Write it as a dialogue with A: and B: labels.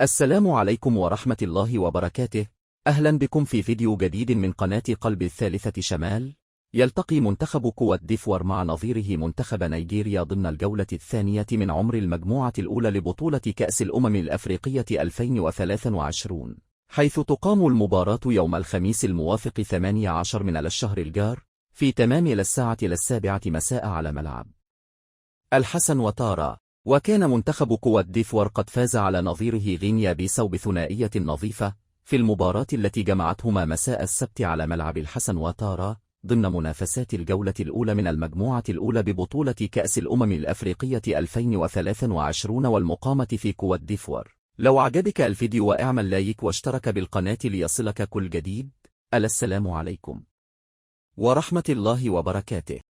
A: السلام عليكم ورحمة الله وبركاته. أهلا بكم في فيديو جديد من قناة قلب الثالثة شمال. يلتقي منتخب كوت ديفوار مع نظيره منتخب نيجيريا ضمن الجولة الثانية من عمر المجموعة الأولى لبطولة كأس الأمم الأفريقية 2023، حيث تقام المباراة يوم الخميس الموافق 18 من الشهر الجار في تمام الساعة 7 مساء على ملعب الحسن وتارا. وكان منتخب كوت ديفوار قد فاز على نظيره غينيا بيساو بثنائية نظيفة في المباراة التي جمعتهما مساء السبت على ملعب الحسن وتارا ضمن منافسات الجولة الأولى من المجموعة الأولى ببطولة كأس الأمم الأفريقية 2023 والمقامة في كوت ديفوار. لو عجبك الفيديو واعمل لايك واشترك بالقناة ليصلك كل جديد. السلام عليكم ورحمة الله وبركاته.